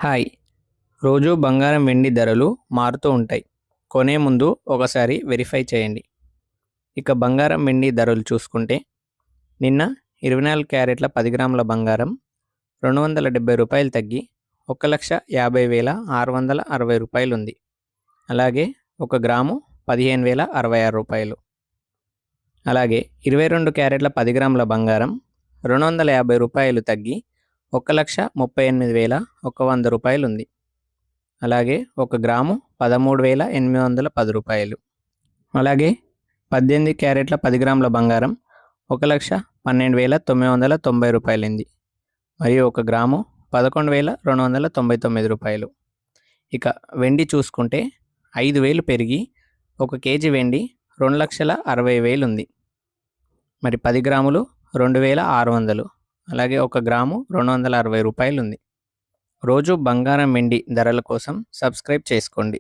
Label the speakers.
Speaker 1: Hi. రోజు బంగారం వెండి ధరలు మారుతూ ఉంటాయి. కొనే ముందు ఒకసారి వెరిఫై చేయండి. ఇక బంగారం వెండి ధరలు చూసుకుంటే నిన్న 24 క్యారెట్ల 10 గ్రాముల బంగారం రూ. 270 తగ్గి 1,50,660 ఉంది. అలాగే 1 గ్రాము 15,066 అలాగే 22 క్యారెట్ల 10 గ్రాముల బంగారం రూ. 250 తగ్గి 1,38,100 ఉంది. అలాగే 1 గ్రాము 13,810 అలాగే 18 క్యారెట్ల 10 గ్రాముల బంగారం 1,12,990 ఉంది. మరియు 1 గ్రాము 11,299 ఇక వెండి చూసుకుంటే 5,000 పెరిగి 1 కేజీ వెండి 2,60,000 ఉంది. మరి 10 గ్రాములు 2,600 అలాగే 1 గ్రాము 260 ఉంది. రోజు బంగారం వెండి ధరల కోసం సబ్స్క్రైబ్ చేసుకోండి.